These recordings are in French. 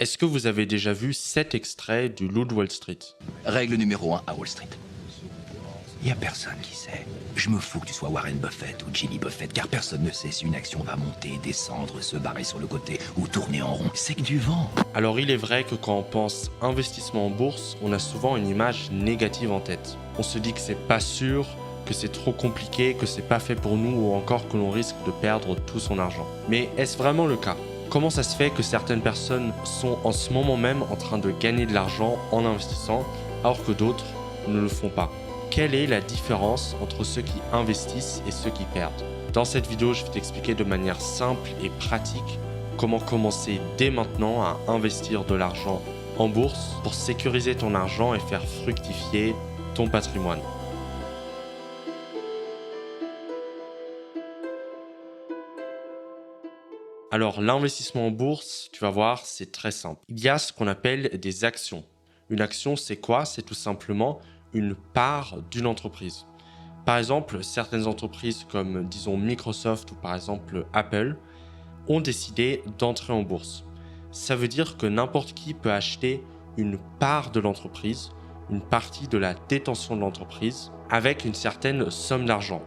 Est-ce que vous avez déjà vu cet extrait du Loup de Wall Street? Règle numéro 1 à Wall Street. Y a personne qui sait. Je me fous que tu sois Warren Buffett ou Jimmy Buffett, car personne ne sait si une action va monter, descendre, se barrer sur le côté ou tourner en rond. C'est que du vent. Alors il est vrai que quand on pense investissement en bourse, on a souvent une image négative en tête. On se dit que c'est pas sûr, que c'est trop compliqué, que c'est pas fait pour nous ou encore que l'on risque de perdre tout son argent. Mais est-ce vraiment le cas? Comment ça se fait que certaines personnes sont en ce moment même en train de gagner de l'argent en investissant alors que d'autres ne le font pas? Quelle est la différence entre ceux qui investissent et ceux qui perdent? Dans cette vidéo, je vais t'expliquer de manière simple et pratique comment commencer dès maintenant à investir de l'argent en bourse pour sécuriser ton argent et faire fructifier ton patrimoine. Alors l'investissement en bourse, tu vas voir, c'est très simple. Il y a ce qu'on appelle des actions. Une action, c'est quoi? C'est tout simplement une part d'une entreprise. Par exemple, certaines entreprises comme disons Microsoft ou par exemple Apple ont décidé d'entrer en bourse. Ça veut dire que n'importe qui peut acheter une part de l'entreprise, une partie de la détention de l'entreprise avec une certaine somme d'argent.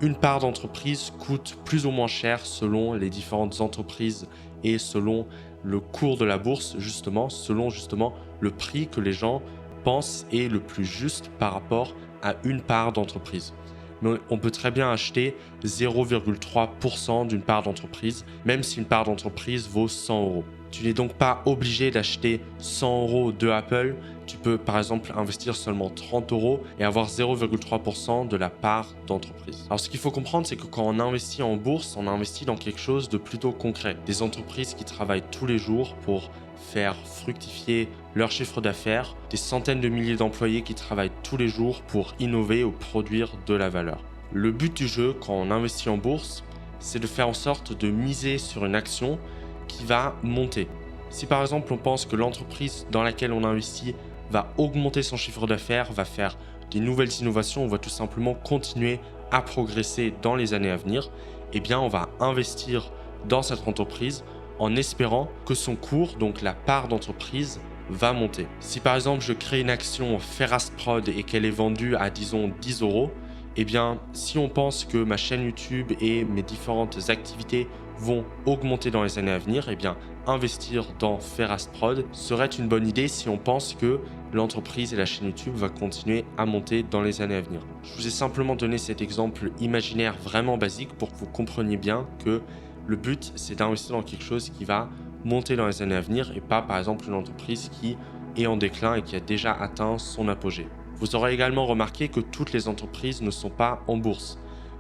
Une part d'entreprise coûte plus ou moins cher selon les différentes entreprises et selon le cours de la bourse, selon le prix que les gens pensent est le plus juste par rapport à une part d'entreprise. Mais on peut très bien acheter 0,3% d'une part d'entreprise, même si une part d'entreprise vaut 100 euros. Tu n'es donc pas obligé d'acheter 100 euros de Apple. Tu peux par exemple investir seulement 30 euros et avoir 0,3% de la part d'entreprise. Alors ce qu'il faut comprendre, c'est que quand on investit en bourse, on investit dans quelque chose de plutôt concret. Des entreprises qui travaillent tous les jours pour faire fructifier leur chiffre d'affaires, des centaines de milliers d'employés qui travaillent tous les jours pour innover ou produire de la valeur. Le but du jeu quand on investit en bourse, c'est de faire en sorte de miser sur une action qui va monter. Si par exemple on pense que l'entreprise dans laquelle on investit va augmenter son chiffre d'affaires, va faire des nouvelles innovations, on va tout simplement continuer à progresser dans les années à venir, eh bien on va investir dans cette entreprise en espérant que son cours, donc la part d'entreprise, va monter. Si par exemple je crée une action Ferrasprod et qu'elle est vendue à disons 10 euros, eh bien si on pense que ma chaîne YouTube et mes différentes activités vont augmenter dans les années à venir, eh bien investir dans Ferrasprod serait une bonne idée si on pense que l'entreprise et la chaîne YouTube va continuer à monter dans les années à venir. Je vous ai simplement donné cet exemple imaginaire vraiment basique pour que vous compreniez bien que le but, c'est d'investir dans quelque chose qui va monter dans les années à venir et pas par exemple une entreprise qui est en déclin et qui a déjà atteint son apogée. Vous aurez également remarqué que toutes les entreprises ne sont pas en bourse.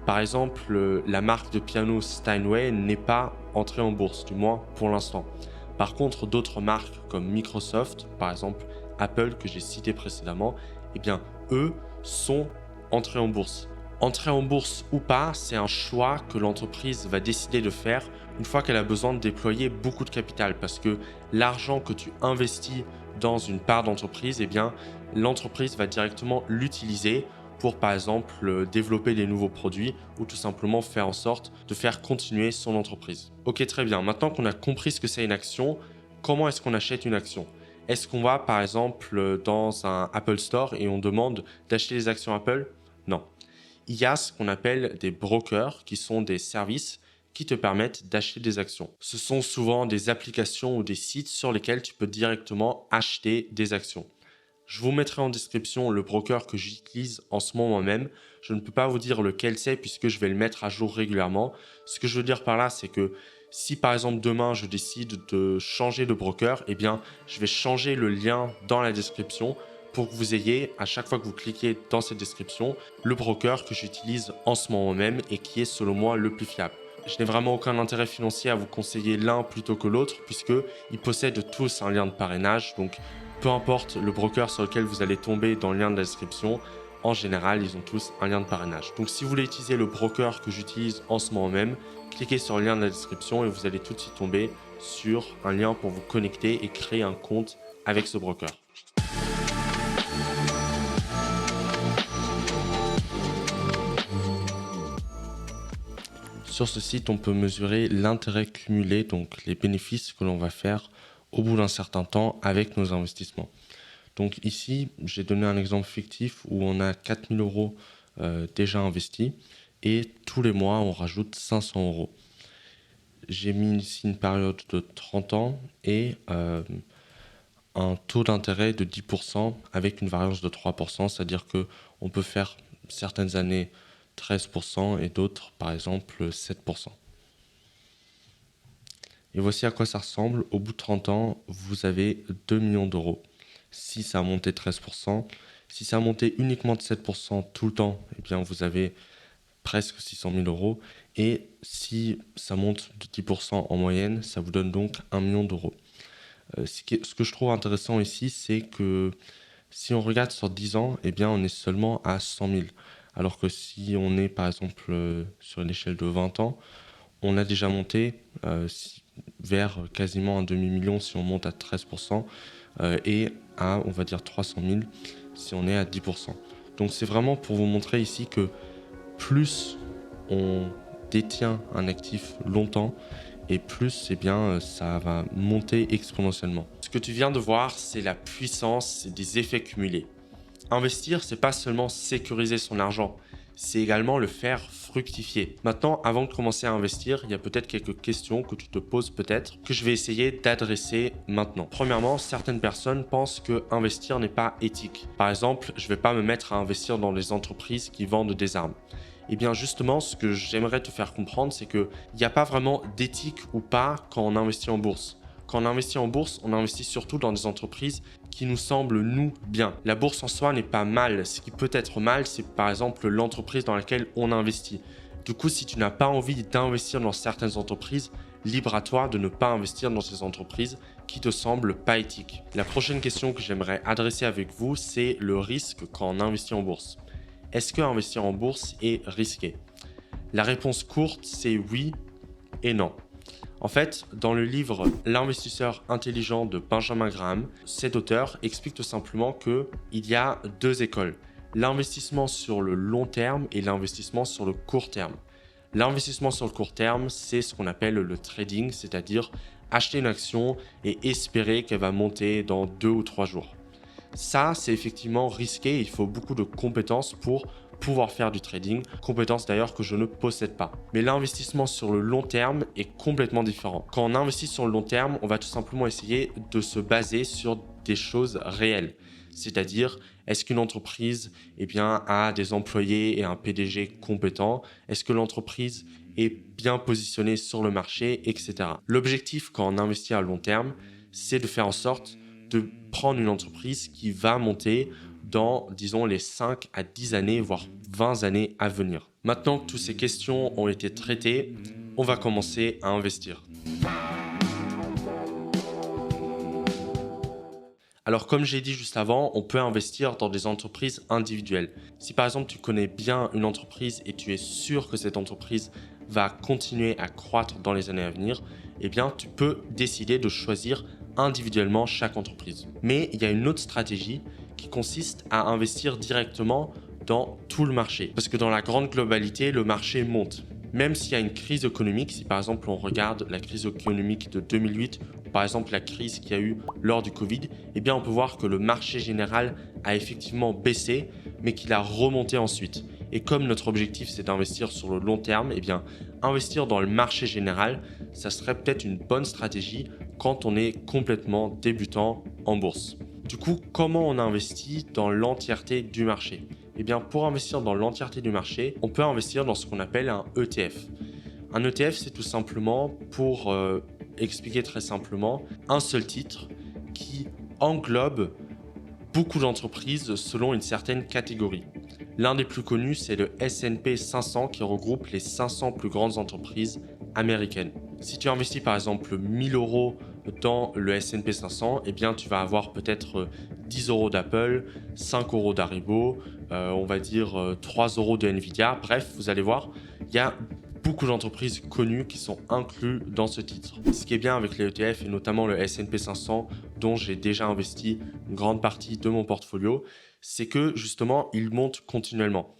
Par exemple, la marque de piano Steinway n'est pas entrée en bourse, du moins pour l'instant. Par contre, d'autres marques comme Microsoft, par exemple Apple que j'ai cité précédemment, eh bien eux sont entrés en bourse. Entrer en bourse ou pas, c'est un choix que l'entreprise va décider de faire une fois qu'elle a besoin de déployer beaucoup de capital parce que l'argent que tu investis dans une part d'entreprise, eh bien, l'entreprise va directement l'utiliser pour, par exemple, développer des nouveaux produits ou tout simplement faire en sorte de faire continuer son entreprise. Ok, très bien. Maintenant qu'on a compris ce que c'est une action, comment est-ce qu'on achète une action? Est-ce qu'on va, par exemple, dans un Apple Store et on demande d'acheter les actions Apple? Non. Il y a ce qu'on appelle des brokers qui sont des services qui te permettent d'acheter des actions. Ce sont souvent des applications ou des sites sur lesquels tu peux directement acheter des actions. Je vous mettrai en description le broker que j'utilise en ce moment même. Je ne peux pas vous dire lequel c'est puisque je vais le mettre à jour régulièrement. Ce que je veux dire par là, c'est que si par exemple demain je décide de changer de broker, eh bien je vais changer le lien dans la description pour que vous ayez, à chaque fois que vous cliquez dans cette description, le broker que j'utilise en ce moment même et qui est selon moi le plus fiable. Je n'ai vraiment aucun intérêt financier à vous conseiller l'un plutôt que l'autre puisqu'ils possèdent tous un lien de parrainage. Donc peu importe le broker sur lequel vous allez tomber dans le lien de la description, en général, ils ont tous un lien de parrainage. Donc si vous voulez utiliser le broker que j'utilise en ce moment même, cliquez sur le lien de la description et vous allez tout de suite tomber sur un lien pour vous connecter et créer un compte avec ce broker. Sur ce site, on peut mesurer l'intérêt cumulé, donc les bénéfices que l'on va faire au bout d'un certain temps avec nos investissements. Donc ici, j'ai donné un exemple fictif où on a 4 000 euros déjà investis et tous les mois, on rajoute 500 euros. J'ai mis ici une période de 30 ans et un taux d'intérêt de 10% avec une variance de 3%, c'est-à-dire qu'on peut faire certaines années 13% et d'autres, par exemple, 7%. Et voici à quoi ça ressemble. Au bout de 30 ans, vous avez 2 millions d'euros. Si ça a monté 13%, si ça a monté uniquement de 7% tout le temps, eh bien vous avez presque 600 000 euros. Et si ça monte de 10% en moyenne, ça vous donne donc 1 million d'euros. Ce que je trouve intéressant ici, c'est que si on regarde sur 10 ans, eh bien on est seulement à 100 000. Alors que si on est par exemple sur une échelle de 20 ans, on a déjà monté vers quasiment un demi-million si on monte à 13% et à, on va dire, 300 000 si on est à 10%. Donc c'est vraiment pour vous montrer ici que plus on détient un actif longtemps et plus ça va monter exponentiellement. Ce que tu viens de voir, c'est la puissance des effets cumulés. Investir, c'est pas seulement sécuriser son argent, c'est également le faire fructifier. Maintenant, avant de commencer à investir, il y a peut-être quelques questions que tu te poses peut-être, que je vais essayer d'adresser maintenant. Premièrement, certaines personnes pensent que investir n'est pas éthique. Par exemple, je ne vais pas me mettre à investir dans les entreprises qui vendent des armes. Eh bien justement, ce que j'aimerais te faire comprendre, c'est qu'il n'y a pas vraiment d'éthique ou pas quand on investit en bourse. Quand on investit en bourse, on investit surtout dans des entreprises qui nous semblent, nous, bien. La bourse en soi n'est pas mal. Ce qui peut être mal, c'est par exemple l'entreprise dans laquelle on investit. Du coup, si tu n'as pas envie d'investir dans certaines entreprises, libre à toi de ne pas investir dans ces entreprises qui te semblent pas éthiques. La prochaine question que j'aimerais adresser avec vous, c'est le risque quand on investit en bourse. Est-ce que investir en bourse est risqué? La réponse courte, c'est oui et non. En fait, dans le livre L'investisseur intelligent de Benjamin Graham, cet auteur explique tout simplement qu'il y a deux écoles. L'investissement sur le long terme et l'investissement sur le court terme. L'investissement sur le court terme, c'est ce qu'on appelle le trading, c'est-à-dire acheter une action et espérer qu'elle va monter dans 2 ou 3 jours. Ça, c'est effectivement risqué, il faut beaucoup de compétences pour pouvoir faire du trading, compétences d'ailleurs que je ne possède pas. Mais l'investissement sur le long terme est complètement différent. Quand on investit sur le long terme, on va tout simplement essayer de se baser sur des choses réelles. C'est-à-dire, est-ce qu'une entreprise a des employés et un PDG compétent? Est-ce que l'entreprise est bien positionnée sur le marché, etc. L'objectif quand on investit à long terme, c'est de faire en sorte de prendre une entreprise qui va monter dans, disons, les 5 à 10 années, voire 20 années à venir. Maintenant que toutes ces questions ont été traitées, on va commencer à investir. Alors, comme j'ai dit juste avant, on peut investir dans des entreprises individuelles. Si par exemple, tu connais bien une entreprise et tu es sûr que cette entreprise va continuer à croître dans les années à venir, eh bien, tu peux décider de choisir individuellement chaque entreprise. Mais il y a une autre stratégie qui consiste à investir directement dans tout le marché. Parce que dans la grande globalité, le marché monte. Même s'il y a une crise économique, si par exemple on regarde la crise économique de 2008, ou par exemple la crise qu'il y a eu lors du Covid, eh bien on peut voir que le marché général a effectivement baissé, mais qu'il a remonté ensuite. Et comme notre objectif c'est d'investir sur le long terme, eh bien investir dans le marché général, ça serait peut-être une bonne stratégie quand on est complètement débutant en bourse. Du coup, comment on investit dans l'entièreté du marché? Eh bien, pour investir dans l'entièreté du marché, on peut investir dans ce qu'on appelle un ETF. Un ETF, c'est tout simplement, pour expliquer très simplement, un seul titre qui englobe beaucoup d'entreprises selon une certaine catégorie. L'un des plus connus, c'est le S&P 500 qui regroupe les 500 plus grandes entreprises américaines. Si tu investis par exemple 1000 euros dans le S&P 500, eh bien tu vas avoir peut-être 10 euros d'Apple, 5 euros d'Haribo, on va dire 3 euros de Nvidia. Bref, vous allez voir, il y a beaucoup d'entreprises connues qui sont incluses dans ce titre. Ce qui est bien avec les ETF et notamment le S&P 500 dont j'ai déjà investi une grande partie de mon portfolio, c'est que justement il monte continuellement.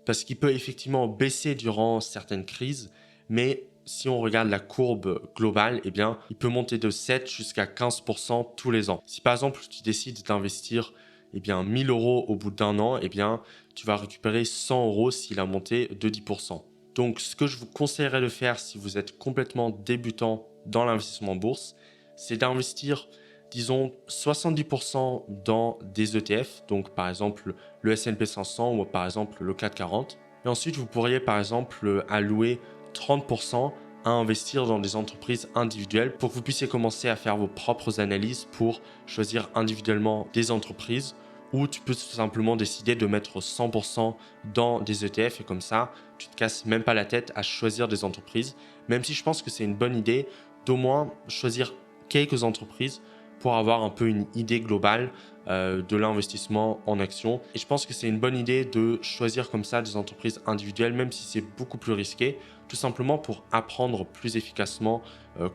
Parce qu'il peut effectivement baisser durant certaines crises, mais si on regarde la courbe globale, eh bien, il peut monter de 7 jusqu'à 15% tous les ans. Si par exemple, tu décides d'investir 1000 euros au bout d'un an, eh bien, tu vas récupérer 100 euros s'il a monté de 10%. Donc, ce que je vous conseillerais de faire si vous êtes complètement débutant dans l'investissement en bourse, c'est d'investir, disons, 70% dans des ETF, donc par exemple le S&P 500 ou par exemple le CAC 40. Et ensuite, vous pourriez par exemple allouer 30% à investir dans des entreprises individuelles pour que vous puissiez commencer à faire vos propres analyses pour choisir individuellement des entreprises, ou tu peux tout simplement décider de mettre 100% dans des ETF et comme ça, tu te casses même pas la tête à choisir des entreprises, même si je pense que c'est une bonne idée d'au moins choisir quelques entreprises pour avoir un peu une idée globale de l'investissement en actions. Et je pense que c'est une bonne idée de choisir comme ça des entreprises individuelles, même si c'est beaucoup plus risqué, tout simplement pour apprendre plus efficacement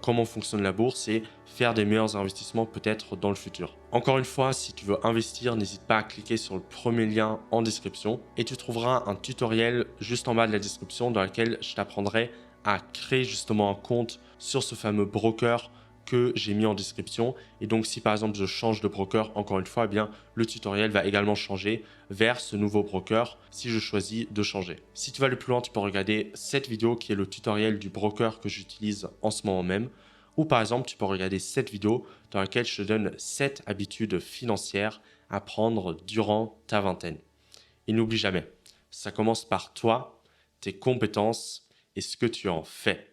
comment fonctionne la bourse et faire des meilleurs investissements peut-être dans le futur. Encore une fois, si tu veux investir, n'hésite pas à cliquer sur le premier lien en description et tu trouveras un tutoriel juste en bas de la description dans lequel je t'apprendrai à créer justement un compte sur ce fameux broker que j'ai mis en description. Et donc, si par exemple je change de broker, encore une fois, eh bien, le tutoriel va également changer vers ce nouveau broker si je choisis de changer. Si tu vas aller plus loin, tu peux regarder cette vidéo qui est le tutoriel du broker que j'utilise en ce moment même. Ou par exemple, tu peux regarder cette vidéo dans laquelle je te donne 7 habitudes financières à prendre durant ta vingtaine. Et n'oublie jamais, ça commence par toi, tes compétences et ce que tu en fais.